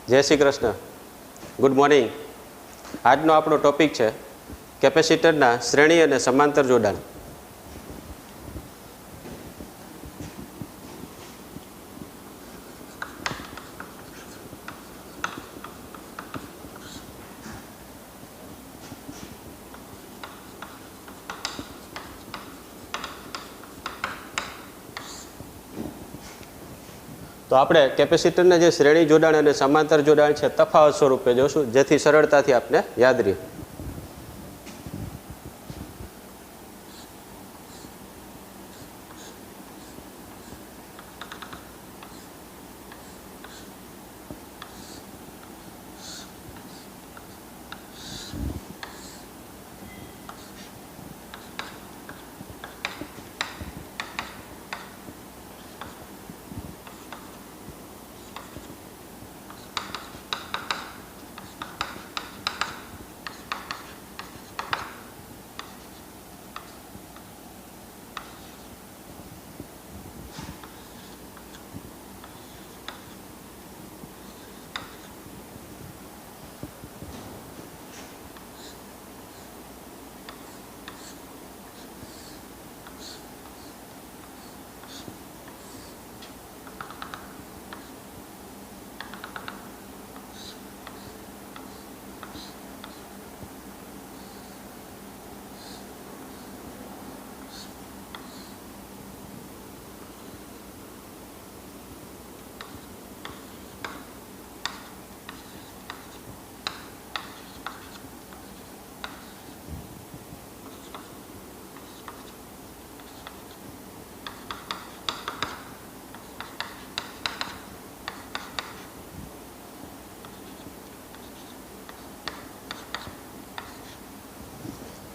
જય Shri Krishna. Good morning. આજનો આપણો ટોપિક છે કેપેસિટરના શ્રેણી અને સમાંતર જોડાણ. તો આપણે કેપેસિટરના જે શ્રેણી જોડાણ અને સમાંતર જોડાણ છે તફાવત સ્વરૂપે જોશું, જેથી સરળતાથી આપને યાદ રહે.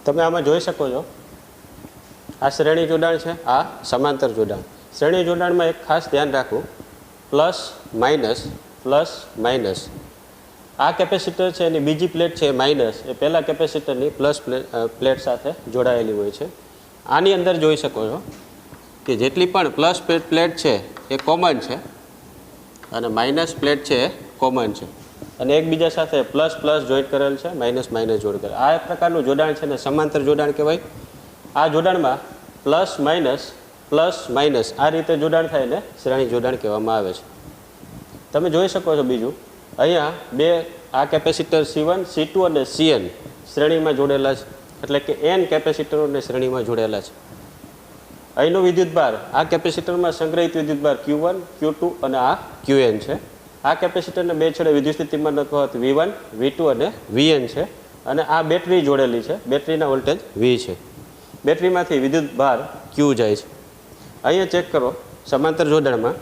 તમે આમાં જોઈ શકો છો, આ શ્રેણી જોડાણ છે, આ સમાંતર જોડાણ. શ્રેણી જોડાણમાં એક ખાસ ધ્યાન રાખવું, પ્લસ માઇનસ. આ કેપેસિટર છે એની બીજી પ્લેટ છે માઇનસ, એ પહેલાં કેપેસિટરની પ્લસ પ્લેટ સાથે જોડાયેલી હોય છે. આની અંદર જોઈ શકો છો કે જેટલી પણ પ્લસ પ્લેટ છે એ કોમન છે અને માઇનસ પ્લેટ છે એ કોમન છે, અને એકબીજા સાથે પ્લસ જોઈન્ટ કરેલ છે, માઇનસ જોઈન્ટ કરેલ. આ એક પ્રકારનું જોડાણ છે ને સમાંતર જોડાણ કહેવાય. આ જોડાણમાં પ્લસ માઇનસ આ રીતે જોડાણ થાય ને શ્રેણી જોડાણ કહેવામાં આવે છે. તમે જોઈ શકો છો બીજું, અહીંયા બે આ કેપેસિટર C1, C2 અને Cn શ્રેણીમાં જોડેલા છે, એટલે કે n કેપેસિટરોને શ્રેણીમાં જોડેલા છે. અહીંનો વિદ્યુતભાર આ કેપેસિટરમાં સંગ્રહિત વિદ્યુતભાર Q1, Q2 અને આ Qn છે. આ કેપેસિટરના બે છેડે વિદ્યુત સ્થિતિમાન તફાવત V1, V2 અને Vn છે, અને આ બેટરી જોડેલી છે, બેટરીના વોલ્ટેજ V છે. બેટરીમાંથી વિદ્યુત ભાર Q જાય છે. અહીંયા ચેક કરો, સમાંતર જોડાણમાં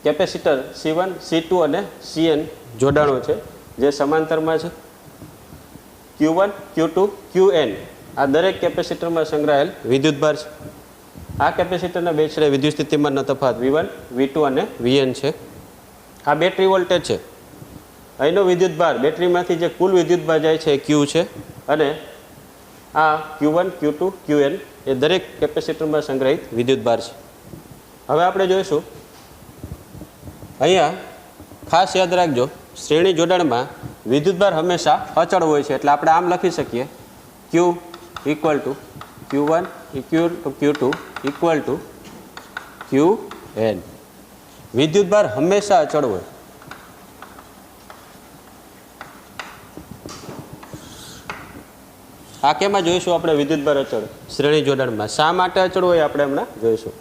કેપેસિટર C1, C2 અને Cn જોડાણો છે જે સમાંતરમાં છે. Q1, Q2, Qn આ દરેક કેપેસિટરમાં સંગ્રહાયેલ વિદ્યુત ભાર છે. આ કેપેસિટરના બે છેડે વિદ્યુત સ્થિતિમાનનો તફાવત V1, V2 અને Vn છે. આ બેટરી વોલ્ટેજ છે. અહીંનો વિદ્યુત ભાર બેટરીમાંથી જે કુલ વિદ્યુત ભાર જાય છે એ Q છે, અને આ Q1, Q2, Qn એ દરેક કેપેસિટરમાં સંગ્રહિત વિદ્યુત ભાર છે. હવે આપણે જોઈશું, અહીંયા ખાસ યાદ રાખજો, શ્રેણી જોડાણમાં વિદ્યુત ભાર હંમેશા અચળ હોય છે, એટલે આપણે આમ લખી શકીએ Q equal two Q1 equal to Q2 equal to Qn. વિદ્યુત ભાર હંમેશા અચળ હોય. આ કેમાં જોઈશું આપણે વિદ્યુત ભાર અચળ? શ્રેણી જોડાણમાં. શા માટે અચળ હોય આપણે હમણાં જોઈશું.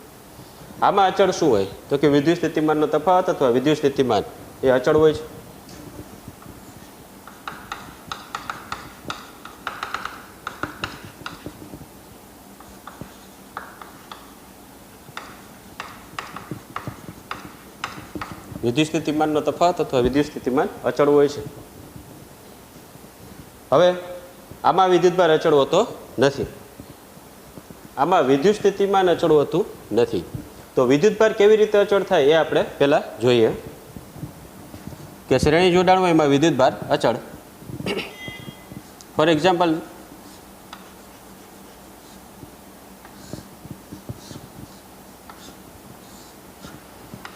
આમાં અચળ શું હોય તો કે વિદ્યુત સ્થિતિમાનનો તફાવત અથવા વિદ્યુત સ્થિતિમાન એ અચળ હોય છે. વિદ્યુત સ્થિતિમાનનો તફાવત અથવા વિદ્યુત સ્થિતિમાન અચળ હોય છે. હવે આમાં વિદ્યુતભાર અચળ હોતો નથી. આમાં વિદ્યુત સ્થિતિમાન અચળ હોતું નથી. તો વિદ્યુતભાર કેવી રીતે અચળ થાય એ આપણે પહેલાં જોઈએ કે શ્રેણી જોડાણમાં એમાં વિદ્યુતભાર અચળ. ફોર એક્ઝામ્પલ,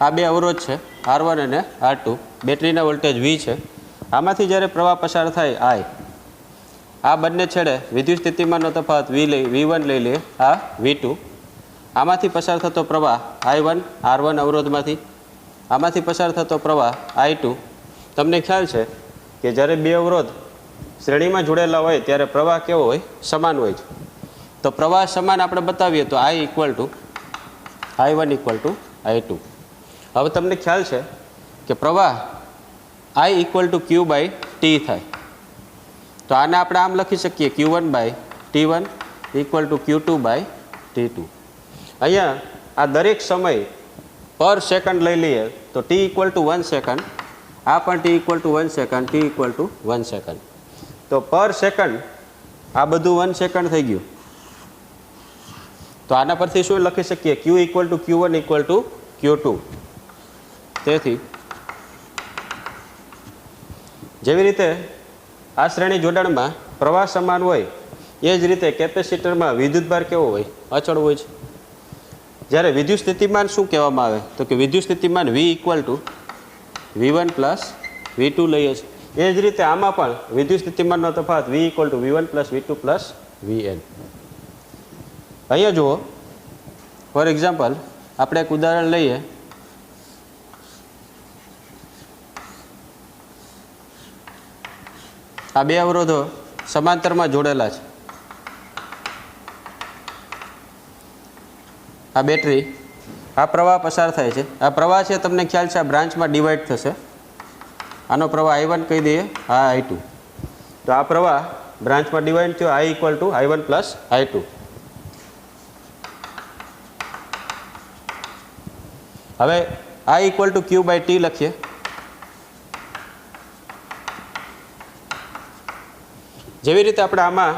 આ બે અવરોધ છે R1 અને R2. બેટરીના વોલ્ટેજ V છે, આમાંથી જ્યારે પ્રવાહ પસાર થાય I, આ બંને છેડે વિદ્યુત સ્થિતિમાનનો તફાવત V1 લઈ લઈએ, આ V2, આમાંથી પસાર થતો પ્રવાહ I1 R1 અવરોધમાંથી, આમાંથી પસાર થતો પ્રવાહ I2. તમને ખ્યાલ છે કે જ્યારે બે અવરોધ શ્રેણીમાં જોડેલા હોય ત્યારે પ્રવાહ કેવો હોય? સમાન હોય છે. તો પ્રવાહ સમાન આપણે બતાવીએ તો I = I1 = I2. હવે તમને ખ્યાલ છે કે પ્રવાહ I = Q/T થાય, તો આને આપણે આમ લખી શકીએ Q1/T1 = Q2/T2. અહીંયા આ દરેક સમય પર સેકન્ડ લઈ લઈએ તો T = 1 સેકન્ડ, આ પણ T = 1 સેકન્ડ, T = 1 સેકન્ડ. તો પર સેકન્ડ આ બધું 1 સેકન્ડ થઈ ગયું. તો આના પરથી શું લખી શકીએ? Q = Q1 = Q2. તેથી જેવી રીતે આ શ્રેણી જોડાણમાં પ્રવાહ સમાન હોય એ જ રીતે કેપેસિટરમાં વિદ્યુતભાર કેવો હોય? અચળ હોય છે. જ્યારે વિદ્યુત સ્થિતિમાન શું કહેવામાં આવે? તો કે વિદ્યુત સ્થિતિમાન V = V1 + V2 લઈએ છીએ. એ જ રીતે આમાં પણ વિદ્યુત સ્થિતિમાનનો તફાવત V = V1 + V2 + Vn. અહીંયા જુઓ, ફોર એક્ઝામ્પલ આપણે એક ઉદાહરણ લઈએ. આ બે અવરોધો સમાંતરમાં જોડેલા છે. આ બેટરી, આ પ્રવાહ પસાર થાય છે. આ પ્રવાહ છે, તમને ખ્યાલ છે, આ બ્રાન્ચમાં ડિવાઈડ થશે. આનો પ્રવાહ I1 કહી દઈએ, આ I2. તો આ પ્રવાહ બ્રાન્ચમાં ડિવાઈડ થયો, I = I1 + I2. હવે I = Q/T લખીએ. જેવી રીતે આપણે આમાં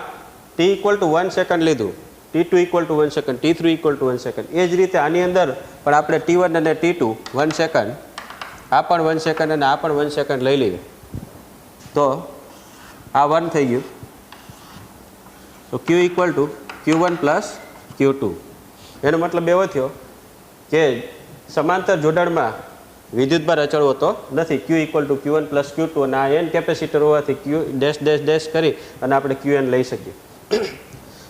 T = 1 સેકન્ડ લીધું, T2 = 1 સેકન્ડ, T3 = 1 સેકન્ડ, એ જ રીતે આની અંદર પણ આપણે T1 અને T2 1 સેકન્ડ, આ પણ 1 સેકન્ડ અને આ પણ 1 સેકન્ડ લઈ લઈએ તો આ 1 થઈ ગયું. તો Q = Q1 + Q2. એનો મતલબ એવો થયો કે સમાંતર જોડાણમાં વિદ્યુતભાર અચળ હોતો નથી. Q = Q1 + Q2 અને આ N કેપેસિટર હોવાથી Q ડેશ કરી અને આપણે Qn લઈ શકીએ.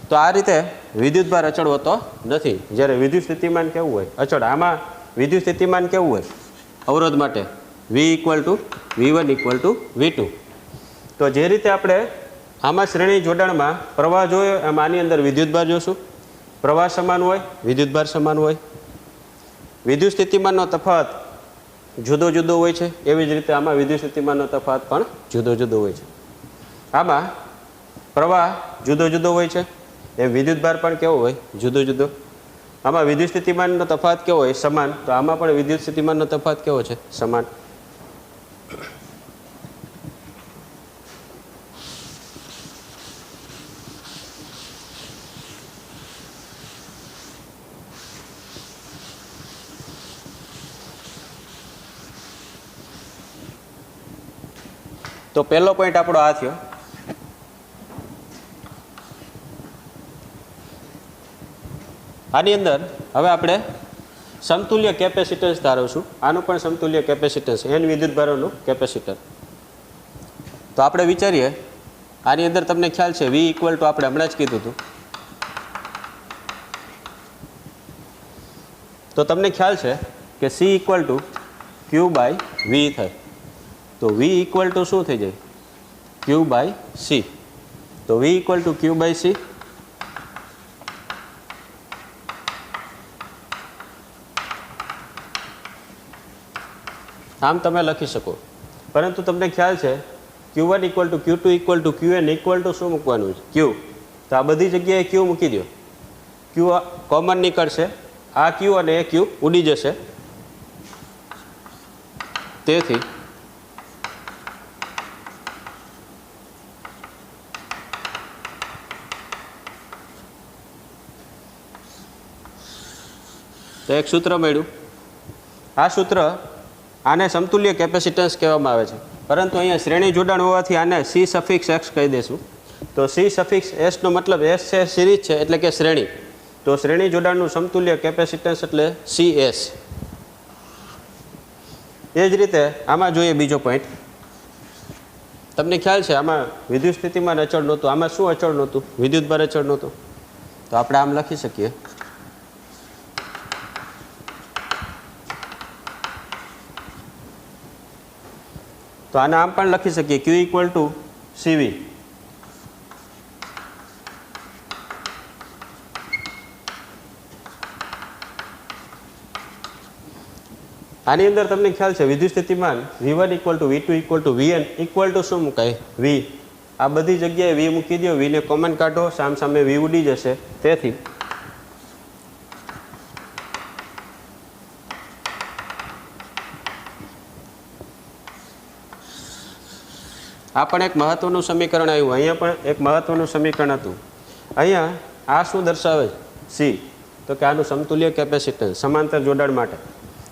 તો આ રીતે વિદ્યુતભાર અચળ હોતો નથી. જ્યારે વિદ્યુત સ્થિતિમાન કેવું હોય? અચળ. આમાં વિદ્યુત સ્થિતિમાન કેવું હોય? અવરોધ માટે V = V1 = V2. તો જે રીતે આપણે આમાં શ્રેણી જોડાણમાં પ્રવાહ જોયો, એમ આની અંદર વિદ્યુતભાર જોશું. પ્રવાહ સમાન હોય, વિદ્યુતભાર સમાન હોય. વિદ્યુત સ્થિતિમાનનો તફાવત જુદો જુદો હોય છે, એવી જ રીતે આમાં વિદ્યુત સ્થિતિમાનનો તફાવત પણ જુદો જુદો હોય છે. આમાં પ્રવાહ જુદો જુદો હોય છે, એમ વિદ્યુતભાર પણ કેવો હોય? જુદો જુદો. આમાં વિદ્યુત સ્થિતિમાનનો તફાવત કેવો હોય? સમાન. તો આમાં પણ વિદ્યુત સ્થિતિમાનનો તફાવત કેવો છે? સમાન. તો પહેલો પોઈન્ટ આપણો આ થયો. આની અંદર હવે આપણે સમતુલ્ય કેપેસિટન્સ ધારવશું. આનું પણ સમતુલ્ય કેપેસિટન્સ, N વિદ્યુતભારોનું કેપેસિટર. તો આપણે વિચારીએ, આની અંદર તમને ખ્યાલ છે V = આપણે હમણાં જ કીધું હતું. તો તમને ખ્યાલ છે કે C = Q/V થાય. તો V = શું થઈ જાય? Q/C. તો V = Q/C. આમ તમે લખી શકો. પરંતુ તમને ખ્યાલ છે Q1 = Q2 = Qn = શું મૂકવાનું છે? Q. તો આ બધી જગ્યાએ Q મૂકી દો. Q કોમન નીકળશે, આ Q અને એ Q ઉડી જશે. તેથી એક સૂત્ર મળ્યું. આ સૂત્ર, આને સમતુલ્ય કેપેસિટન્સ કહેવામાં આવે છે. પરંતુ અહીંયા શ્રેણી જોડાણ હોવાથી આને C∑X કહી દઈશું. તો C∑S નો મતલબ S છે, સિરીઝ છે, એટલે કે શ્રેણી. તો શ્રેણી જોડાણનું સમતુલ્ય કેપેસિટન્સ એટલે CS. એ જ રીતે આમાં જોઈએ બીજો પોઈન્ટ. તમને ખ્યાલ છે આમાં વિદ્યુત સ્થિતિમાન અચળ નહોતું. આમાં શું અચળ નહોતું? વિદ્યુતભાર અચળ નહોતું. તો આપણે આમ લખી શકીએ તો આને આમ પણ લખી શકીએ Q ઇક્વલ ટુ CV. આની અંદર તમને ખ્યાલ છે વિદ્યુત સ્થિતિમાન V1 equal to V2 equal to Vn equal to શું મુકાય? V. આ બધી જગ્યાએ V મૂકી દો, V ને કોમન કાઢો, સામ સામે V ઉડી જશે. તેથી આ પણ એક મહત્વનું સમીકરણ આવ્યું. અહીંયા પણ એક મહત્વનું સમીકરણ હતું. અહીંયા આ શું દર્શાવે C? તો કે આનું સમતુલ્ય કેપેસિટન્સ સમાંતર જોડાણ માટે.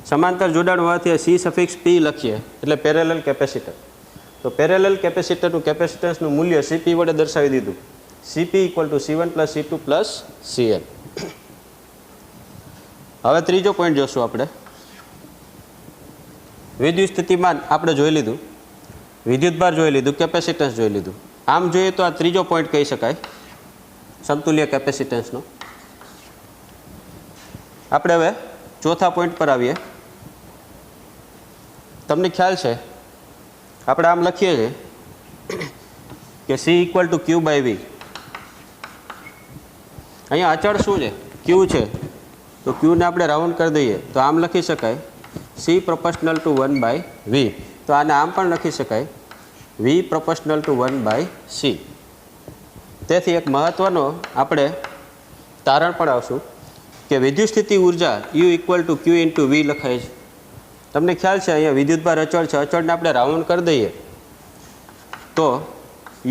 સમાંતર જોડાણ હોવાથી C સફિક્સ P લખીએ એટલે પેરેલલ કેપેસિટર. તો પેરેલલ કેપેસિટરનું કેપેસિટન્સનું મૂલ્ય CP વડે દર્શાવી દીધું. CP equal to C1 plus C2 plus Cn. હવે ત્રીજો પોઈન્ટ જોશું આપણે. વિદ્યુત સ્થિતિમાન આપણે જોઈ લીધું, વિદ્યુતભાર જોઈ લીધું, કેપેસિટન્સ જોઈ લીધું. આમ જોઈએ તો આ ત્રીજો પોઈન્ટ કહી શકાય સમતુલ્ય કેપેસિટન્સનો. આપણે હવે ચોથા પોઈન્ટ પર આવીએ. તમને ખ્યાલ છે આપણે આમ લખીએ છીએ કે C equal to Q by V. અહીંયા અચળ શું છે? Q છે. તો Qને આપણે રાઉન્ડ કરી દઈએ તો આમ લખી શકાય C proportional to 1 by V. તો આને આમ પણ લખી શકાય V proportional to 1 by C. તેથી એક મહત્વનો આપણે તારણ પણ આવશું કે વિદ્યુત સ્થિતિ ઉર્જા U equal to Q into V લખાય છે. તમને ખ્યાલ છે અહીંયા વિદ્યુતભાર અચળ છે, અચળને આપણે રાઉન્ડ કરી દઈએ તો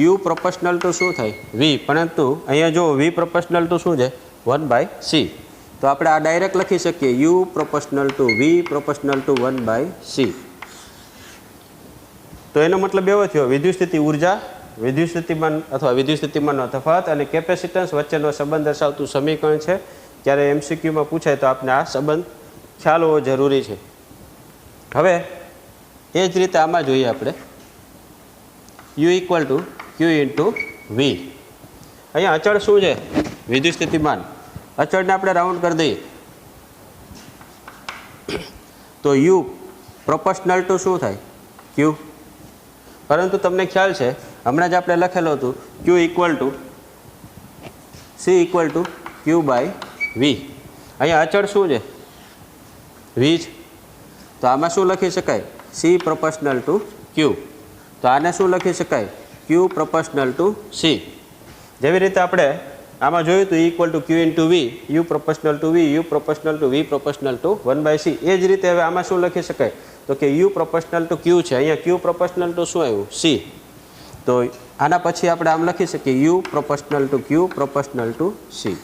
U પ્રોપોર્શનલ ટુ શું થાય? V. પરંતુ અહીંયા જો V પ્રોપોર્શનલ ટુ શું છે? 1 બાય C. તો આપણે આ ડાયરેક્ટ લખી શકીએ U proportional to V proportional to 1 by C. તો એનો મતલબ એવો થયો વિદ્યુત સ્થિતિ ઉર્જા, વિદ્યુત સ્થિતિમાન અથવા વિદ્યુત સ્થિતિમાનનો તફાવત અને કેપેસિટન્સ વચ્ચેનો સંબંધ દર્શાવતું સમીકરણ છે. જ્યારે MCQમાં પૂછાય તો આપણે આ સંબંધ ખ્યાલ હોવો જરૂરી છે. હવે એ જ રીતે આમાં જોઈએ આપણે U equal to Q into V. અહીંયા અચળ શું છે? વિદ્યુત સ્થિતિમાન. અચળને આપણે રાઉન્ડ કરી દઈએ તો U પ્રોપોર્શનલ ટુ શું થાય? Q. પરંતુ તમને ખ્યાલ છે હમણાં જ આપણે લખેલું હતું Q equal to C equal to Q by V. અહીંયા અચળ શું છે? V છે. તો આમાં શું લખી શકાય? C proportional to Q. તો આને શું લખી શકાય? Q proportional to C. જેવી રીતે આપણે આમાં જોયું હતું equal to Q into V, U proportional to V, U proportional to V proportional to 1 by C. એ જ રીતે હવે આમાં શું લખી શકાય? તો કે U પ્રોપોર્શનલ ટુ Q છે, અહીંયા Q પ્રોપોર્શનલ ટુ શું આવ્યું? C. તો આના પછી આપણે આમ લખી શકીએ U proportional to Q proportional to C.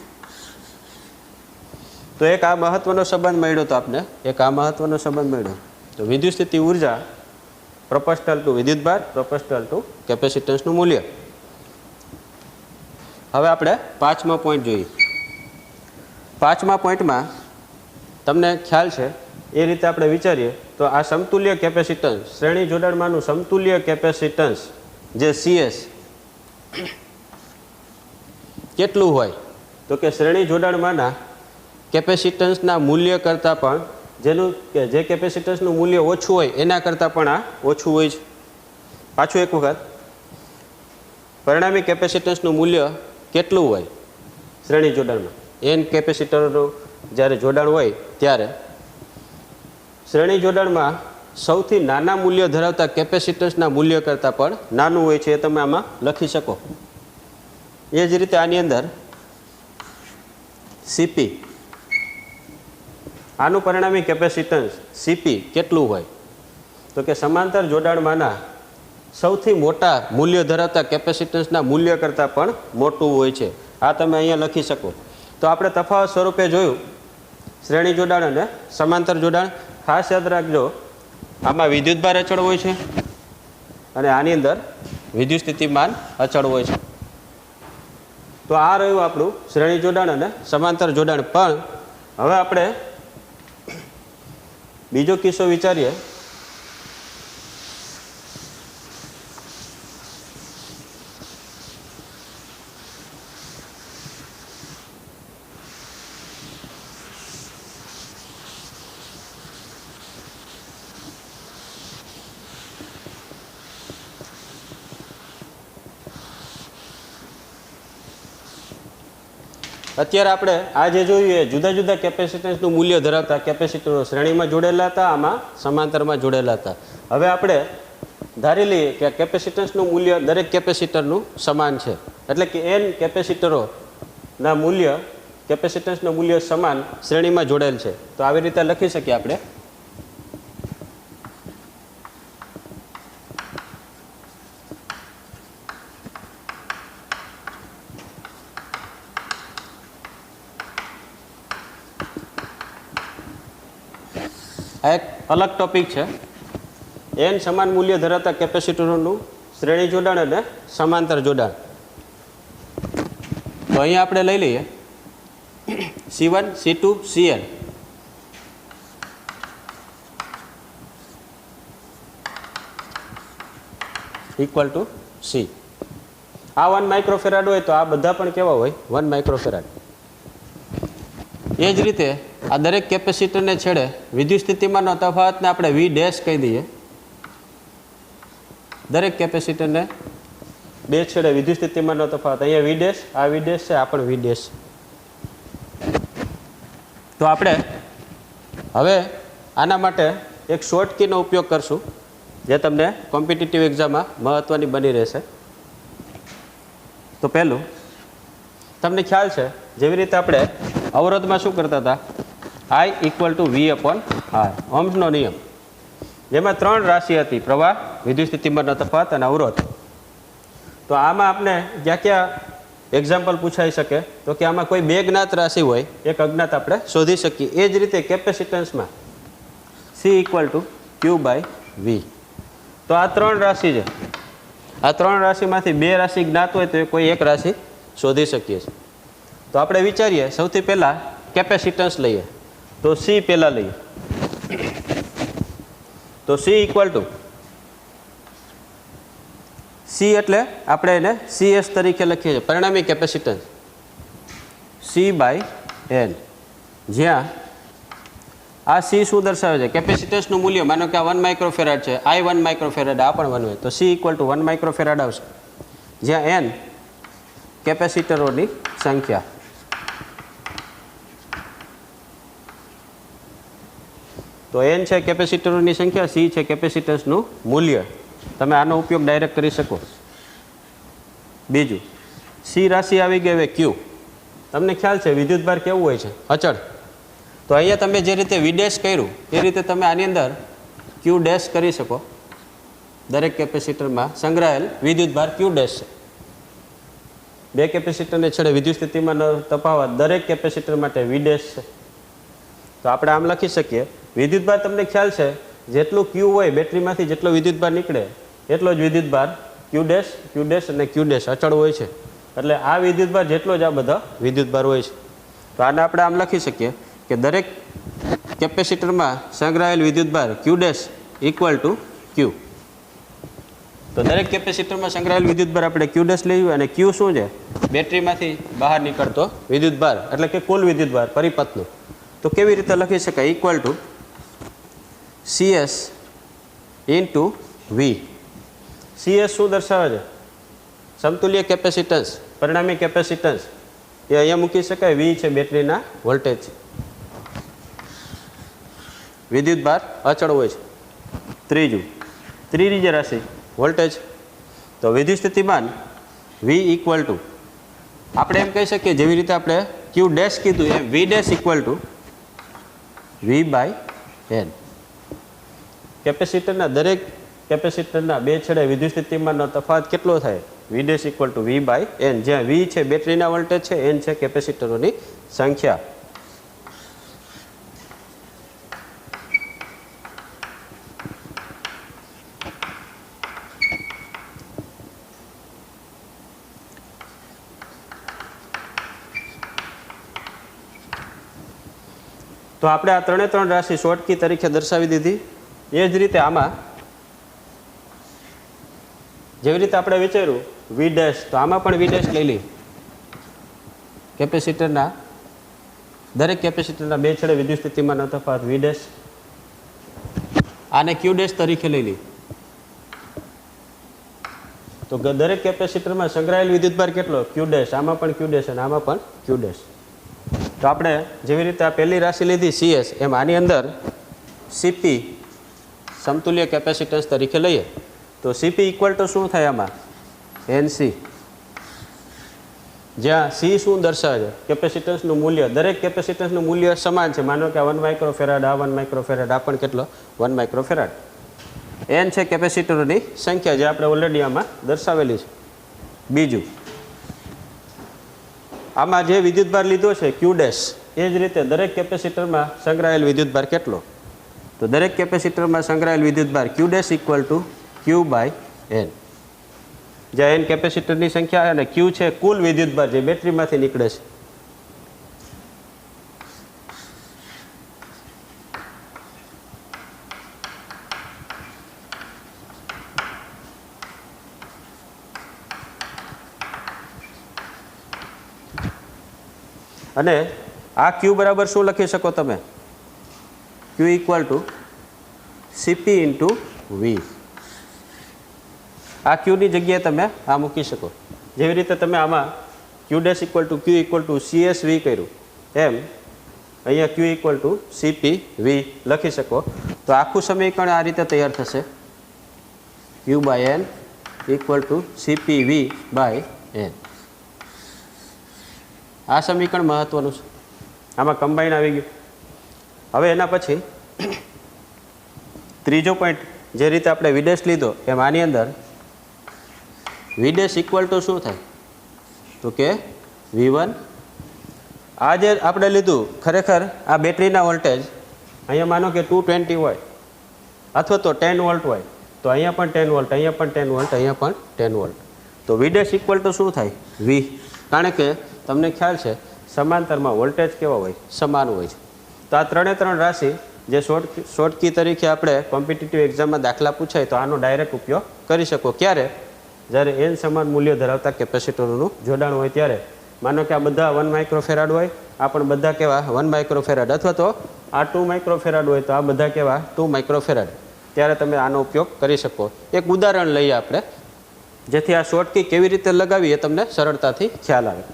તો એક આ મહત્વનો સંબંધ મળ્યો તો આપણે, એક આ મહત્વનો સંબંધ મળ્યો. તો વિદ્યુત સ્થિતિ ઉર્જા પ્રોપોર્શનલ ટુ વિદ્યુતભાર પ્રોપોર્શનલ ટુ કેપેસિટન્સનું મૂલ્ય. હવે આપણે પાંચમો પોઈન્ટ જોઈએ. પાંચમા પોઈન્ટમાં તમને ખ્યાલ છે એ રીતે આપણે વિચારીએ તો આ સમતુલ્ય કેપેસિટન્સ, શ્રેણી જોડાણમાંનું સમતુલ્ય કેપેસિટન્સ જે CS કેટલું હોય? તો કે શ્રેણી જોડાણમાંના કેપેસિટન્સના મૂલ્ય કરતાં પણ જેનું કે જે કેપેસિટન્સનું મૂલ્ય ઓછું હોય એના કરતાં પણ આ ઓછું હોય છે. પાછું એક વખત પરિણામી કેપેસિટન્સનું મૂલ્ય કેટલું હોય શ્રેણી જોડાણમાં? N કેપેસિટરનું જ્યારે જોડાણ હોય ત્યારે શ્રેણી જોડાણમાં સૌથી નાના મૂલ્ય ધરાવતા કેપેસિટન્સના મૂલ્ય કરતાં પણ નાનું હોય છે. એ તમે આમાં લખી શકો. એ જ રીતે આની અંદર CP, આનું પરિણામી કેપેસિટન્સ CP કેટલું હોય? તો કે સમાંતર જોડાણમાંના સૌથી મોટા મૂલ્ય ધરાવતા કેપેસિટન્સના મૂલ્ય કરતાં પણ મોટું હોય છે. આ તમે અહીંયા લખી શકો. તો આપણે તફાવત સ્વરૂપે જોયું શ્રેણી જોડાણ અને સમાંતર જોડાણ. ખાસ યાદ રાખજો આમાં વિદ્યુતભાર અચળ હોય છે અને આની અંદર વિદ્યુત સ્થિતિમાન અચળ હોય છે. તો આ રહ્યું આપણું શ્રેણી જોડાણ અને સમાંતર જોડાણ. પણ હવે આપણે બીજો કિસ્સો વિચારીએ અત્યારે આપણે આ જે જોયું એ જુદા જુદા કેપેસિટન્સનું મૂલ્ય ધરાવતા કેપેસિટરો શ્રેણીમાં જોડેલા હતા, આમાં સમાંતરમાં જોડેલા હતા. હવે આપણે ધારી લઈએ કે કેપેસિટન્સનું મૂલ્ય દરેક કેપેસિટરનું સમાન છે, એટલે કે n કેપેસિટરોના મૂલ્ય કેપેસિટન્સનું મૂલ્ય સમાન શ્રેણીમાં જોડેલ છે. તો આવી રીતે લખી શકીએ આપણે આ એક અલગ ટોપિક છે, n સમાન મૂલ્ય ધરાવતા કેપેસિટરોનું શ્રેણી જોડાણ અને સમાંતર જોડાણ. તો અહીંયા આપણે લઈ લઈએ C1 C2 Cn equal to C. આ 1 માઇક્રોફેરાડ હોય તો આ બધા પણ કેવા હોય 1 માઇક્રોફેરાડ. એ જ રીતે આ દરેક કેપેસિટરને છેડે વિદ્યુત સ્થિતિમાનનો તફાવતને આપણે V ડેશ કહી દઈએ. દરેક કેપેસિટરને બે છેડે વિદ્યુત સ્થિતિમાનનો તફાવત, અહીંયા V ડેશ, આ V ડેશ છે, આ પણ V ડેશ. તો આપણે હવે આના માટે એક શોર્ટ કીનો ઉપયોગ કરશું જે તમને કોમ્પિટિટિવ એક્ઝામમાં મહત્ત્વની બની રહેશે. તો પહેલું તમને ખ્યાલ છે જેવી રીતે આપણે અવરોધમાં શું કરતા હતા, I equal to V upon R, ઓહ્મનો નિયમ, જેમાં 3 રાશિ હતી, પ્રવાહ, વિદ્યુત સ્થિતિમાનનો તફાવત અને અવરોધ. તો આમાં આપણે ક્યાં ક્યાં એક્ઝામ્પલ પૂછાઈ શકે, તો કે આમાં કોઈ બે જ્ઞાત રાશિ હોય, એક અજ્ઞાત આપણે શોધી શકીએ. એ જ રીતે કેપેસિટન્સમાં C equal to Q by V. તો આ 3 રાશિ છે, આ 3 રાશિમાંથી બે રાશિ જ્ઞાત હોય તો એ કોઈ એક રાશિ શોધી શકીએ છીએ. તો આપણે વિચારીએ સૌથી પહેલાં કેપેસિટન્સ લઈએ, તો C પહેલાં લઈએ. તો C ઇક્વલ ટુ C એટલે આપણે એને CS તરીકે લખીએ છીએ, પરિણામી કેપેસિટન્સ C બાય N, જ્યાં આ C શું દર્શાવે છે, કેપેસિટન્સનું મૂલ્ય. માનો કે આ 1 માઇક્રોફેરાડ છે, I 1 માઇક્રોફેરાડ, આ પણ 1 હોય, તો C ઇક્વલ ટુ 1 માઇક્રોફેરાડ આવશે, જ્યાં N કેપેસિટરોની સંખ્યા. તો N છે કેપેસિટરોની સંખ્યા, C છે કેપેસિટન્સનું મૂલ્ય. તમે આનો ઉપયોગ ડાયરેક્ટ કરી શકો. બીજું, C રાશિ આવી ગઈ હવે Q. તમને ખ્યાલ છે વિદ્યુતભાર કેવું હોય છે, અચળ. તો અહીંયા તમે જે રીતે V ડેશ કર્યું એ રીતે તમે આની અંદર Q ડેશ કરી શકો. દરેક કેપેસિટરમાં સંગ્રહાયેલ વિદ્યુતભાર Q ડેશ છે. બે કેપેસિટરને છેડે વિદ્યુત સ્થિતિમાનનો તફાવત દરેક કેપેસિટર માટે V ડેશ છે. તો આપણે આમ લખી શકીએ, વિદ્યુતભાર તમને ખ્યાલ છે જેટલું Q હોય બેટરીમાંથી જેટલો વિદ્યુતભાર નીકળે એટલો જ વિદ્યુતભાર Q ડેશ અને Q ડેશ અચળ હોય છે. એટલે આ વિદ્યુતભાર જેટલો જ આ બધા વિદ્યુતભાર હોય છે. તો આને આપણે આમ લખી શકીએ કે દરેક કેપેસિટરમાં સંગ્રહાયેલ વિદ્યુતભાર Q dash equal to Q. તો દરેક કેપેસિટરમાં સંગ્રહાયેલ વિદ્યુતભાર આપણે Q ડેશ લઈએ, અને Q શું છે, બેટરીમાંથી બહાર નીકળતો વિદ્યુતભાર, એટલે કે કુલ વિદ્યુતભાર પરિપથનો. તો કેવી રીતે લખી શકાય, equal to CS into V. CS શું દર્શાવે છે, સમતુલ્ય કેપેસિટન્સ, પરિણામી કેપેસિટન્સ. એ અહીંયા મૂકી શકાય. V છે બેટરીના વોલ્ટેજ છે. વિદ્યુતભાર અચળ હોય છે. ત્રીજી રાશિ વોલ્ટેજ. તો વિદ્યુત સ્થિતિમાન V ઇક્વલ ટુ આપણે એમ કહી શકીએ જેવી રીતે આપણે Q ડેશ કીધું એમ V dash equal to V by N. કેપેસિટરના દરેક કેપેસિટરના બે છેડે વિદ્યુત સ્થિતિમાનનો તફાવત કેટલો થાય, V dash equal to V by N, જ્યાં V છે બેટરીના વોલ્ટેજ છે, N છે કેપેસિટરોની સંખ્યા. તો આપણે આ 3 રાશિ શોર્ટ કી તરીકે દર્શાવી દીધી. એ જ રીતે આમાં જેવી રીતે આપણે વિચાર્યું V ડેશ, તો આમાં પણ V ડેશ લઈ લઈએ. કેપેસિટરના દરેક કેપેસિટરના બે છેડે વિદ્યુત સ્થિતિમાનનો તફાવત V ડેશ, આને Q ડેશ તરીકે લઈ લઈએ. તો દરેક કેપેસિટરમાં સંગ્રહાયેલ વિદ્યુતભાર કેટલો, Q ડેશ, આમાં પણ Q ડેશ અને આમાં પણ Q ડેશ. તો આપણે જેવી રીતે આ પહેલી રાશિ લીધી CS, એમ આની અંદર CP સમતુલ્ય કેપેસિટન્સ તરીકે લઈએ તો CP ઇક્વલ ટુ શું થાય આમાં NC, જ્યાં C શું દર્શાવે છે કેપેસિટન્સનું મૂલ્ય. દરેક કેપેસિટન્સનું મૂલ્ય સમાન છે. માનો કે આ 1 માઇક્રોફેરાડ, આ 1 માઇક્રોફેરાડ, આ પણ કેટલો 1 માઇક્રોફેરાડ. N છે કેપેસિટરોની સંખ્યા જે આપણે ઓલરેડી આમાં દર્શાવેલી છે. બીજું આમાં જે વિદ્યુતભાર લીધો છે Q ડેશ, એ જ રીતે દરેક કેપેસિટરમાં સંગ્રહાયેલ વિદ્યુતભાર કેટલો, તો દરેક કેપેસિટરમાં સંગ્રહાયેલ વિદ્યુતભાર Q dash equal to Q by N, જ્યાં N કેપેસિટરની સંખ્યા અને Q છે કુલ વિદ્યુતભાર જે બેટરીમાંથી નીકળે છે. અને આ Q બરાબર શું લખી શકો તમે, Q equal two CP into V. આ Qની જગ્યાએ તમે આ મૂકી શકો. જેવી રીતે તમે આમાં Q dash equal to Q equal two CSV કર્યું, એમ અહીંયા Q ઇક્વલ ટુ CPV લખી શકો. તો આખું સમીકરણ આ રીતે તૈયાર થશે, Q by N equal to CPV by N. આ સમીકરણ મહત્વનું છે, આમાં કમ્બાઈન આવી ગયું. હવે એના પછી ત્રીજો પોઈન્ટ, જે રીતે આપણે વિડેશ લીધો એમ આની અંદર વિડેશ ઇક્વલ ટુ શું થાય, તો કે V1. આ જે આપણે લીધું ખરેખર આ બેટરીના વોલ્ટેજ અહીંયા માનો કે 220 હોય અથવા તો 10 વોલ્ટ હોય, તો અહીંયા પણ 10 વોલ્ટ, અહીંયા પણ 10 વોલ્ટ, અહીંયા પણ 10 વોલ્ટ. તો વિડેશ ઇક્વલ ટુ શું થાય V, કારણ કે તમને ખ્યાલ છે સમાંતરમાં વોલ્ટેજ કેવા હોય, સમાન હોય છે. તો આ ત્રણ રાશિ જે શોર્ટ કી તરીકે આપણે કોમ્પિટિટિવ એક્ઝામમાં દાખલા પૂછાય તો આનો ડાયરેક્ટ ઉપયોગ કરી શકો. ક્યારે, જ્યારે N સમાન મૂલ્ય ધરાવતા કેપેસિટરોનું જોડાણ હોય ત્યારે. માનો કે આ બધા 1 માઇક્રોફેરાડ હોય, આ પણ બધા કેવા 1 માઇક્રોફેરાડ, અથવા તો આ 2 માઇક્રોફેરાડ હોય તો આ બધા કેવા 2 માઇક્રોફેરાડ, ત્યારે તમે આનો ઉપયોગ કરી શકો. એક ઉદાહરણ લઈએ આપણે, જેથી આ શોર્ટ કી કેવી રીતે લગાવી એ તમને સરળતાથી ખ્યાલ આવે.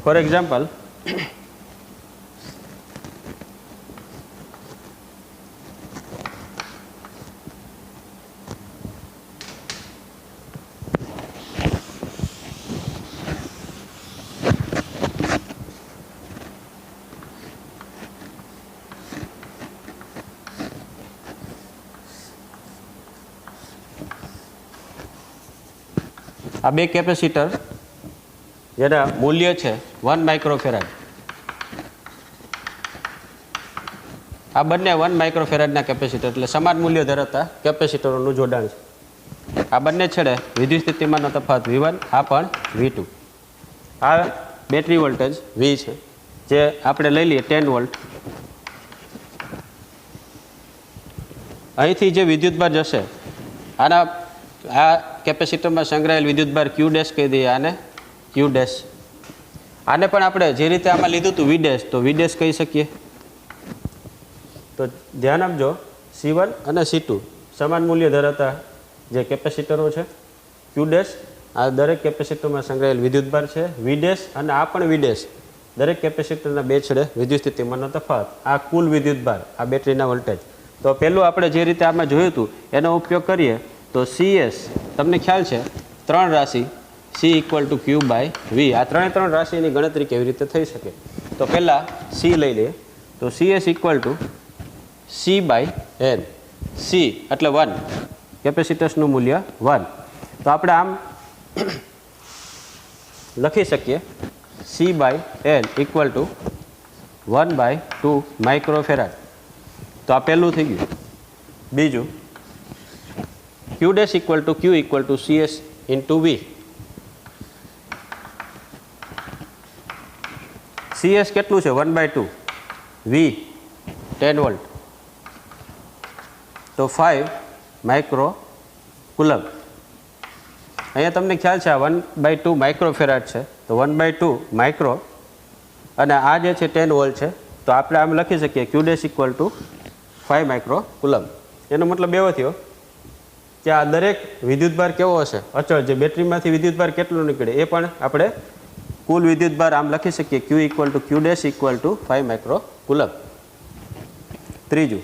ફોર એક્ઝામ્પલ, આ બે કેપેસિટર જેના મૂલ્ય છે 1 માઇક્રોફેરાડ, આ બંને 1 માઇક્રોફેરાડના કેપેસિટર એટલે સમાન મૂલ્ય ધરાવતા કેપેસિટરોનું જોડાણ છે. આ બંને છેડે વિદ્યુત સ્થિતિમાનનો તફાવત V1, આ પણ V2. આ બેટરી વોલ્ટેજ V છે, જે આપણે લઈ લઈએ 10 વોલ્ટ. અહીંથી જે વિદ્યુતભાર જશે, આના આ કેપેસિટરમાં સંગ્રહાયેલ વિદ્યુતભાર Q ડેશ કહી દઈએ, આને Q ડેશ. આને પણ આપણે જે રીતે આમાં લીધું હતું V ડેશ, તો V ડેશ કહી શકીએ. તો ધ્યાન આપજો, C1 અને C2 સમાન મૂલ્ય ધરાવતા જે કેપેસિટરો છે. Q ડેશ આ દરેક કેપેસિટરમાં સંગ્રહાયેલ વિદ્યુતભાર છે. V ડેશ અને આ પણ V ડેશ, દરેક કેપેસિટરના બે છેડે વિદ્યુત સ્થિતિમાનનો તફાવત, આ કુલ વિદ્યુતભાર, આ બેટરીના વોલ્ટેજ. તો પહેલું આપણે જે રીતે આમાં જોયું હતું એનો ઉપયોગ કરીએ તો CS, તમને ખ્યાલ છે 3 રાશિ C equal to Q by V. આ ત્રણે રાશિની ગણતરી કેવી રીતે થઈ શકે, તો પહેલાં C લઈ લઈએ. તો CS equal to C by N. C એટલે 1, કેપેસિટન્સનું મૂલ્ય 1. તો આપણે આમ લખી શકીએ C by N equal to 1 by 2 microfarad. તો આ પહેલું થઈ ગયું. બીજું Q dash equal to Q equal to CS into V. CS કેટલું છે 1 બાય 2, V 10 વોલ્ટ, તો 5 માઇક્રો કુલમ. અહીંયા તમને ખ્યાલ છે આ 1 બાય 2 માઇક્રોફેરાડ છે, તો 1 બાય 2 માઇક્રો, અને આ જે છે 10 વોલ્ટ છે. તો આપણે આમ લખી શકીએ Q dash equal to 5 micro coulomb. એનો મતલબ એવો થયો કે આ દરેક વિદ્યુતભાર કેવો હશે? અચળ. જે બેટરીમાંથી વિદ્યુતભાર કેટલો નીકળે એ પણ આપણે કુલ વિદ્યુતભાર આમ લખી શકીએ, Q equal to Q dash equal to 5 micro coulomb. ત્રીજું,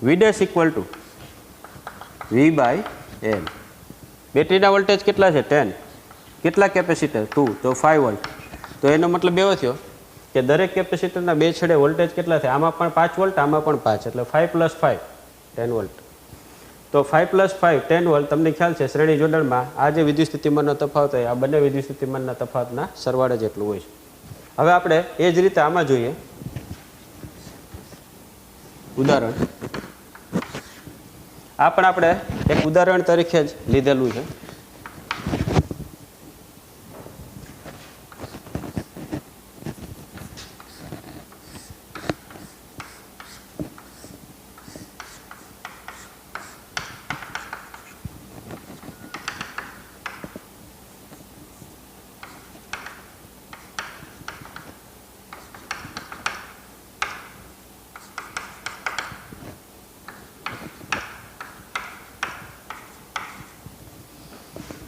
V dash equal to V by N. બેટરીના વોલ્ટેજ કેટલા છે? 10. કેટલા કેપેસિટર? 2. તો 5 વોલ્ટ. તો એનો મતલબ એવો થયો કે દરેક કેપેસિટરના બે છેડે વોલ્ટેજ કેટલા થાય? આમાં પણ 5 વોલ્ટ, આમાં પણ 5, એટલે 5 + 5 10 વોલ્ટ. તો 5 + 5 10 વોલ્ટ. તમને ખ્યાલ છે શ્રેણી જોડાણમાં આ જે વિદ્યુત સ્થિતિમાનનો તફાવત હોય આ બંને વિદ્યુત સ્થિતિમાનના તફાવતના સરવાળે જેટલું હોય છે. હવે આપણે એ જ રીતે આમાં જોઈએ ઉદાહરણ. આ પણ આપણે એક ઉદાહરણ તરીકે જ લીધેલું છે.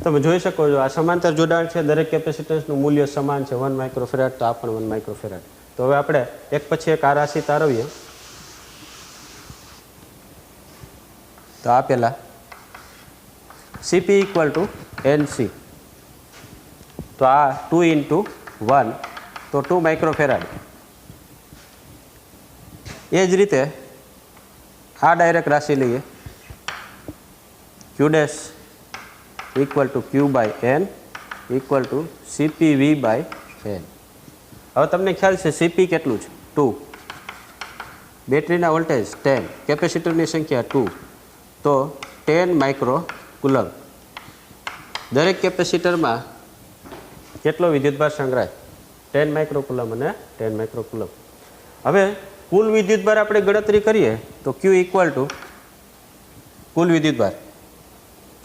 તમે જોઈ શકો છો આ સમાંતર જોડાણ છે, દરેક કેપેસિટન્સનું મૂલ્ય સમાન છે 1 માઇક્રોફેરાડ, તો આ પણ 1 માઇક્રોફેરાડ. તો હવે આપણે એક પછી એક આ રાશિ તારવીએ. તો આ પહેલા Cp ઇક્વલ ટુ Nc, તો આ 2 × 1 તો 2 માઇક્રોફેરાડ. એ જ રીતે આ ડાયરેક્ટ રાશિ લઈએ, Q dash equal to Q by N equal to CpV by N. હવે તમને ખ્યાલ છે Cp કેટલું છે? 2. બેટરીના વોલ્ટેજ 10, કેપેસિટરની સંખ્યા 2, તો 10 માઇક્રો કુલમ. દરેક કેપેસિટરમાં કેટલો વિદ્યુતભાર સંગ્રહાય? 10 માઇક્રો કુલમ અને 10 માઇક્રો કુલમ. હવે કુલ વિદ્યુતભાર આપણે ગણતરી કરીએ તો Q ઇક્વલ ટુ કુલ વિદ્યુતભાર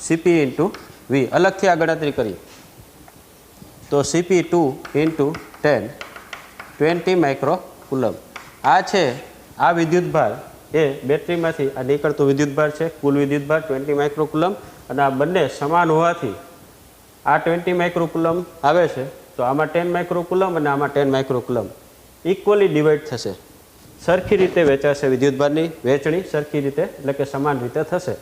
Cp ઇન્ટુ V. અલગથી આ ગણતરી કરીએ તો Cp2 × 10 20 માઇક્રો કુલમ. આ છે આ વિદ્યુતભાર એ બેટરીમાંથી આ નીકળતો વિદ્યુતભાર છે, કુલ વિદ્યુતભાર 20 માઇક્રો કુલમ. અને આ બંને સમાન હોવાથી આ 20 માઇક્રો કુલમ આવે છે, તો આમાં 10 માઇક્રો કુલમ અને આમાં 10 માઇક્રો કુલમ ઇક્વલી ડિવાઈડ થશે. સરખી રીતે વેચાશે, વિદ્યુતભારની વહેંચણી સરખી રીતે એટલે કે સમાન રીતે થશે.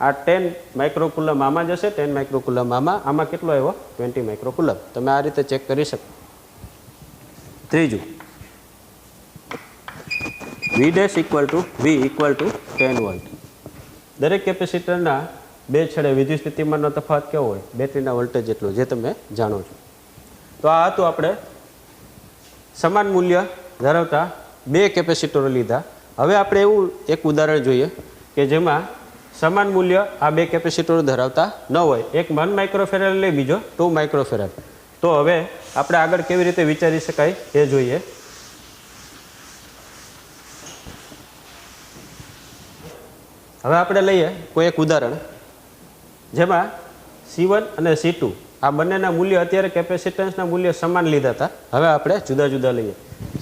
આ 10 માઇક્રો કુલમ આમાં જશે, 10 માઇક્રો કુલમ આમાં કેટલો આવ્યો? 20 માઇક્રો કુલમ. તમે આ રીતે ચેક કરી શકો. ત્રીજું, V dash equal to V equal to 10 volt. દરેક કેપેસિટરના બે છેડે વિદ્યુત સ્થિતિમાનનો તફાવત કેવો હોય? બેટરીના વોલ્ટેજ જેટલો, જે તમે જાણો છો. તો આ હતું આપણે સમાન મૂલ્ય ધરાવતા બે કેપેસિટરો લીધા. હવે આપણે એવું એક ઉદાહરણ જોઈએ કે જેમાં સમાન મૂલ્ય આ બે કેપેસિટરો ધરાવતા ન હોય. એક 1 માઇક્રોફેરાડ લે, બીજો 2 માઇક્રોફેરાડ. તો હવે આપણે આગળ કેવી રીતે વિચારી શકાય એ જોઈએ. હવે આપણે લઈએ કોઈ એક ઉદાહરણ જેમાં C1 અને C2 આ બંનેના મૂલ્ય અત્યારે કેપેસિટન્સના મૂલ્ય સમાન લીધા હતા. હવે આપણે જુદા જુદા લઈએ.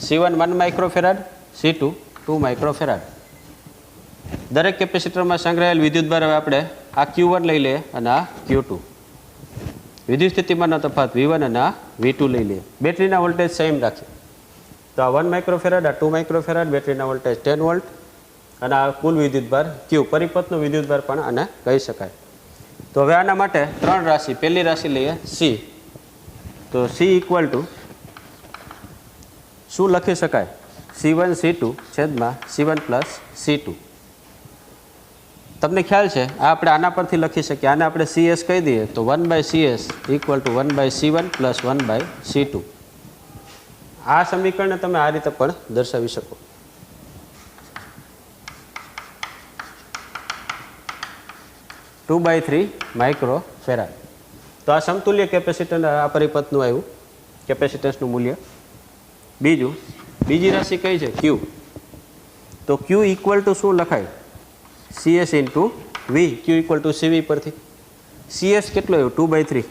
C1 1 microfarad, C2 2 microfarad. દરેક કેપેસિટરમાં સંગ્રહાયેલ વિદ્યુતભાર હવે આપણે આ Q1 લઈ લઈએ અને આ Q2. વિદ્યુત સ્થિતિમાનનો તફાવત V1 અને આ V2 લઈ લઈએ. બેટરીના વોલ્ટેજ સેમ રાખીએ તો આ 1 માઇક્રોફેરાડ, આ 2 માઇક્રોફેરાડ, બેટરીના વોલ્ટેજ 10 વોલ્ટ અને આ કુલ વિદ્યુતભાર Q, પરિપથનો વિદ્યુતભાર પણ આને કહી શકાય. તો હવે આના માટે ત્રણ રાશિ. પહેલી રાશિ લઈએ C. તો C ઇક્વલ ટુ શું લખી શકાય? C1 C2 છેદમાં C1 પ્લસ C2. તમને ખ્યાલ છે આ આપણે આના પરથી લખી શકીએ. આને આપણે CS કહી દઈએ તો 1/CS equal to 1/C1 plus 1/C2. આ સમીકરણને તમે આ રીતે પણ દર્શાવી શકો. Two by 3 microfarad. તો આ સમતુલ્ય કેપેસિટર આ પરિપથનું આવ્યું કેપેસિટન્સનું મૂલ્ય. બીજી રાશિ કઈ છે? Q. તો Q ઇક્વલ ટુ શું લખાય? CS into V. Q equal two CV પરથી CS કેટલો આવ્યો? 2/3.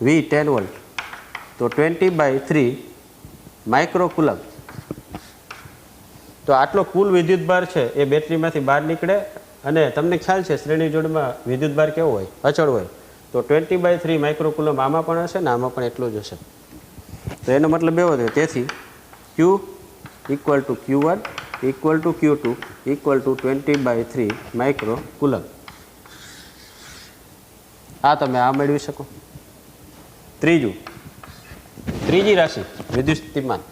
V 10 વોલ્ટ તો 20/3 માઇક્રો કુલમ. તો આટલો કુલ વિદ્યુતભાર છે એ બેટરીમાંથી બહાર નીકળે અને તમને ખ્યાલ છે શ્રેણી જોડમાં વિદ્યુતભાર કેવો હોય, અચળ હોય, તો 20/3 માઇક્રોકુલમ આમાં પણ હશે ને આમાં પણ એટલો જ હશે. તો એનો મતલબ એવો થયો, તેથી Q equal two Q1 equal to Q2 equal to 20/3 માઇક્રોકુલમ. આ તમે આ મેળવી શકો. ત્રીજી રાશિ વિદ્યુત સ્થિતિમાન.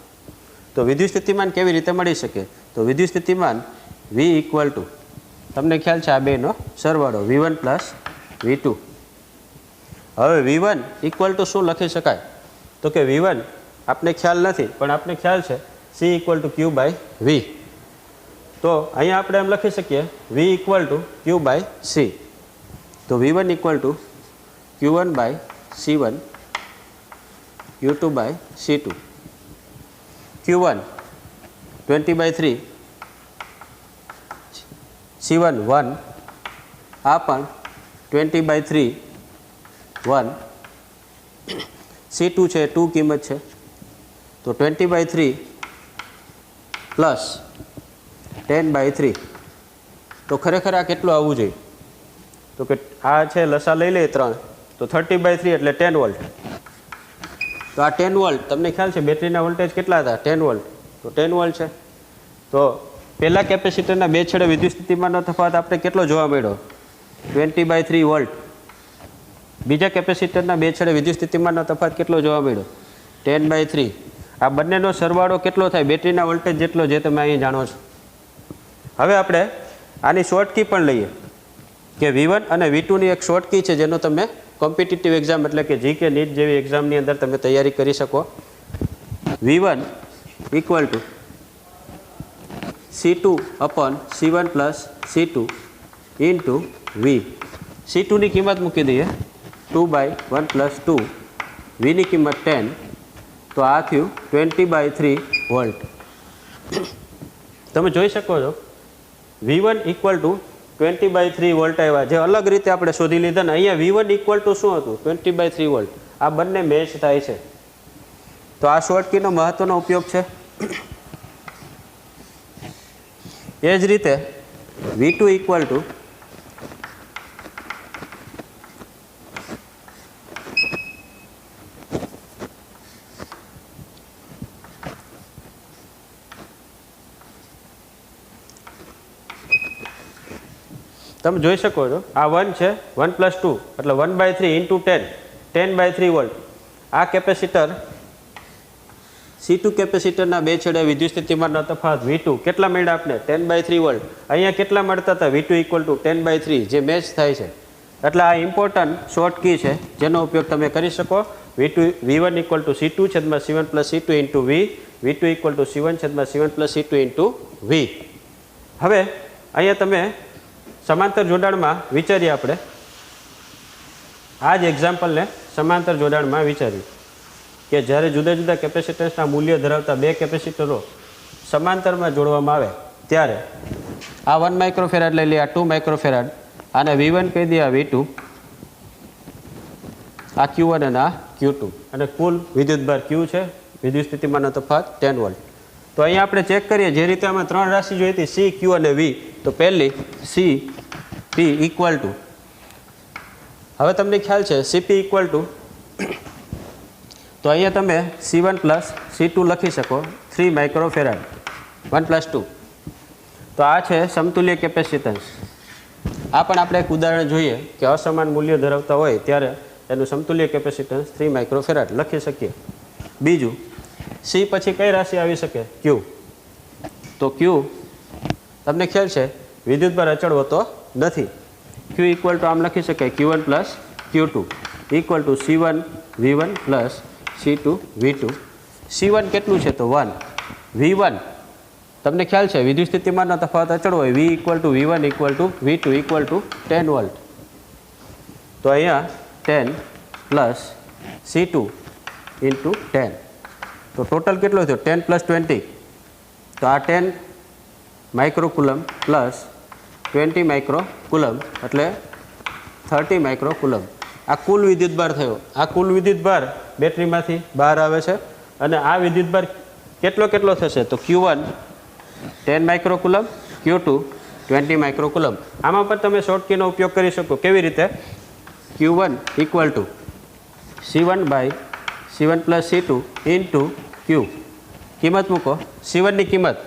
તો વિદ્યુત સ્થિતિમાન કેવી રીતે મળી શકે? તો વિદ્યુત સ્થિતિમાન V ઇક્વલ ટુ, તમને ખ્યાલ છે આ બેનો સરવાળો V1 પ્લસ V2. હવે V1 ઇક્વલ ટુ શું લખી શકાય? તો કે V1 આપને ખ્યાલ નથી, પણ આપને ખ્યાલ છે C ઇક્વલ ટુ Q/V. તો અહીંયા આપણે એમ લખી શકીએ V ઇક્વલ ટુ Q/C. તો V1 equal to Q1/C1 Q2/C2. Q1 20/3 C1 1, આ પણ 20/3 1. C2 છે 2 કિંમત છે, તો 20/3 પ્લસ 10/3. તો ખરેખર આ કેટલું આવવું જોઈએ? તો કે આ છે લસા લઈ લઈએ 3, તો 30/3 એટલે 10 વોલ્ટ. તો આ 10 વોલ્ટ તમને ખ્યાલ છે બેટરીના વોલ્ટેજ કેટલા હતા? 10 વોલ્ટ. તો 10 વોલ્ટ છે. તો પહેલા કેપેસિટરના બે છેડે વિદ્યુત સ્થિતિમાનનો તફાવત આપણે કેટલો જોવા મળ્યો? 20/3 વોલ્ટ. બીજા કેપેસિટરના બે છેડે વિદ્યુત સ્થિતિમાનનો તફાવત કેટલો જોવા મળ્યો? 10/3. આ બંનેનો સરવાળો કેટલો થાય? બેટરીના વોલ્ટેજ જેટલો, જે તમે અહીં જાણો છો. હવે આપણે આની શોર્ટ કી પણ લઈએ કે V1 અને V2ની એક શોર્ટ કી છે, જેનો તમે કોમ્પિટિટિવ એક્ઝામ એટલે કે GK નીટ જેવી એક્ઝામની અંદર તમે તૈયારી કરી શકો. V1 equal to C2/C1 plus C2 into V. C2ની કિંમત મૂકી દઈએ 2/1 પ્લસ 2, Vની કિંમત 10, તો આ થયું 20/3 વોલ્ટ. તમે જોઈ શકો છો V1 ઇક્વલ ટુ 20/3 વોલ્ટ આવ્યા, જે અલગ રીતે આપણે શોધી લીધા ને અહીંયા V1 ઇક્વલ ટુ શું હતું? 20/3 વોલ્ટ. આ બંને મેચ થાય છે. તો આ શોર્ટ કીનો મહત્વનો ઉપયોગ છે. એ જ રીતે V2 ઇક્વલ ટુ તમે જોઈ શકો છો આ 1 છે, 1 પ્લસ 2 એટલે 1/3 ઇન્ટુ 10, 10/3 વોલ્ટ. આ કેપેસિટર C2 કેપેસિટરના બે છેડે વિદ્યુત સ્થિતિમાનનો તફાવત V2 કેટલા મળ્યા આપણે? 10/3 વોલ્ટ. અહીંયા કેટલા મળતા હતા? V2 ઇક્વલ ટુ 10/3, જે મેચ થાય છે. એટલે આ ઇમ્પોર્ટન્ટ શોર્ટ કી છે, જેનો ઉપયોગ તમે કરી શકો. V1 equal to C2/C1 plus C2 into V, V2 equal to C1/C1 plus C2 into V. હવે અહીંયા તમે સમાંતર જોડાણમાં વિચારીએ આપણે આ જ એક્ઝામ્પલને સમાંતર જોડાણમાં વિચાર્યું કે જ્યારે જુદા જુદા કેપેસિટન્સના મૂલ્ય ધરાવતા બે કેપેસિટરો સમાંતરમાં જોડવામાં આવે ત્યારે આ 1 માઇક્રોફેરાડ લઈ લઈએ, આ 2 માઇક્રોફેરાડ, આને V1 કહી દઈએ, આ V2, આ Q1 અને આ Q2, અને કુલ વિદ્યુતભાર Q છે, વિદ્યુત સ્થિતિમાનનો તફાવત 10 વોલ્ટ. તો અહીંયા આપણે ચેક કરીએ, જે રીતે આમાં ત્રણ રાશિ જોઈ હતી C, Q અને V, તો પહેલી CP ઇક્વલ ટુ, હવે તમને ખ્યાલ છે CP ઇક્વલ ટુ, તો અહીંયા તમે C1 પ્લસ C2 લખી શકો, 3 માઇક્રોફેરાડ, 1 પ્લસ 2. તો આ છે સમતુલ્ય કેપેસિટન્સ. આ પણ આપણે એક ઉદાહરણ જોઈએ કે અસમાન મૂલ્ય ધરાવતા હોય ત્યારે એનું સમતુલ્ય કેપેસિટન્સ 3 માઇક્રોફેરાડ લખી શકીએ. બીજું C પછી કઈ રાશિ આવી શકે? Q. તો Q તમને ખ્યાલ છે વિદ્યુતભાર અચળ હોતો નથી. Q ઇક્વલ ટુ આમ લખી શકાય Q1 plus Q2 equal to C1 V1 plus C2 V2. C1 કેટલું છે? તો 1. V1 તમને ખ્યાલ છે વિદ્યુત સ્થિતિમાનનો તફાવત અચળ હોય, V equal to V1 equal to V2 equal to 10 volt. તો અહીંયા 10 પ્લસ C2 ઇન્ટુ 10, તો ટોટલ કેટલો થયો? 10 પ્લસ 20, તો આ 10 માઇક્રોકુલમ પ્લસ 20 માઇક્રોકુલમ એટલે 30 માઇક્રોકુલમ. આ કુલ વિદ્યુતભાર થયો. આ કુલ વિદ્યુતભાર બેટરીમાંથી બહાર આવે છે, અને આ વિદ્યુતભાર કેટલો થશે? તો Q1 10 માઇક્રોકુલમ, Q2 20 માઇક્રોકુલમ. આમાં પણ તમે શોર્ટકીનો ઉપયોગ કરી શકો. કેવી રીતે? Q1 equal to C1 plus C2 into Q. કિંમત મૂકો. C1ની કિંમત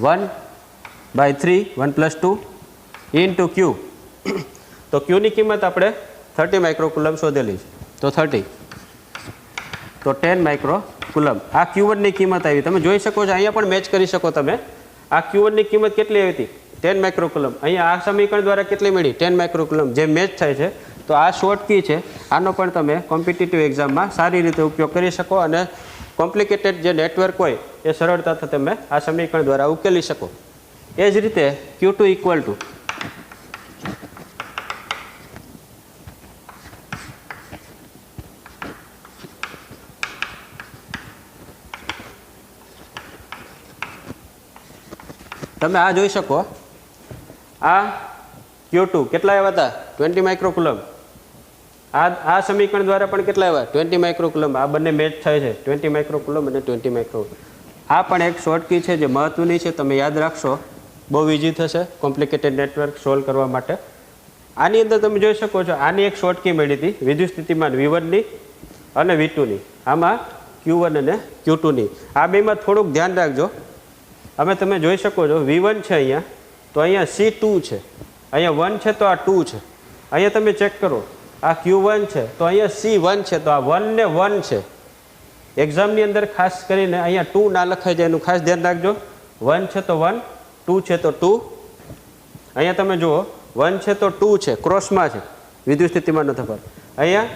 1/3 1 પ્લસ 2 ઇન્ટુ Q. તો Qની કિંમત આપણે 30 માઇક્રોકુલમ શોધેલી છે. તો 30 તો 10 માઇક્રોકુલમ. આ Q1ની કિંમત આવી. તમે જોઈ શકો છો, અહીંયા પણ મેચ કરી શકો તમે. આ Q1ની કિંમત કેટલી આવી હતી? 10 માઇક્રોકુલમ. અહીંયા આ સમીકરણ દ્વારા કેટલી મળી? 10 માઇક્રોકુલમ. જે મેચ થાય છે. તો આ શોર્ટ કી છે. આનો પણ તમે કોમ્પિટિટિવ એક્ઝામમાં સારી રીતે ઉપયોગ કરી શકો અને કોમ્પ્લિકેટેડ જે નેટવર્ક હોય એ સરળતાથી તમે આ સમીકરણ દ્વારા ઉકેલી શકો. એ જ રીતે Q2 ઇક્વલ ટુ તમે આ જોઈ શકો. આ Q2 કેટલા આવ્યા હતા? 20 માઇક્રોકુલમ. આ સમીકરણ દ્વારા પણ કેટલા આવ્યા? 20 માઇક્રોકુલમ. આ બંને મેચ થાય છે, 20 માઇક્રોકુલમ અને 20 માઇક્રોકુલમ. આ પણ એક શોર્ટ કી છે જે મહત્વની છે. તમે યાદ રાખશો, બહુ ઇઝી થશે કોમ્પ્લિકેટેડ નેટવર્ક સોલ્વ કરવા માટે. આની અંદર તમે જોઈ શકો છો, આની એક શોર્ટ કી મળી હતી વિદ્યુત સ્થિતિમાન V1ની અને V2ની. આમાં Q1 અને Q2ની. આ બેમાં થોડુંક ધ્યાન રાખજો. અમે તમે જોઈ શકો છો V1 છે અહીંયા, તો અહીંયા C2 છે, અહીંયા 1 છે તો આ 2 છે. અહીંયા તમે ચેક કરો, આ Q1 છે તો અહીંયા C1 છે, તો આ 1 ને 1 છે. એક્ઝામની અંદર ખાસ કરીને અહીંયા 2 ના લખાઈ જાય એનું ખાસ ધ્યાન રાખજો. 1 છે તો 1, 2 છે તો 2. અહીંયા તમે જુઓ 1 છે તો 2 છે, ક્રોસમાં છે વિદ્યુત સ્થિતિમાનનો તફાવત. અહીંયા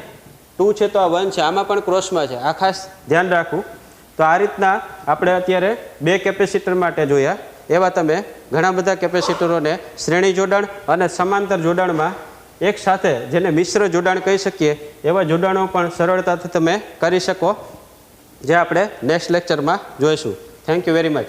2 છે તો આ 1 છે, આમાં પણ ક્રોસમાં છે. આ ખાસ ધ્યાન રાખવું. તો આ રીતના આપણે અત્યારે 2 કેપેસિટર માટે જોયા. એવા તમે ઘણા બધા કેપેસિટરોને શ્રેણી જોડાણ અને સમાંતર જોડાણમાં એક સાથે, જેને મિશ્ર જોડાણ કહી શકીએ, એવા જોડાણો પણ સરળતાથી તમે કરી શકો, જે આપણે નેક્સ્ટ લેક્ચરમાં જોઈશું. Thank you very much.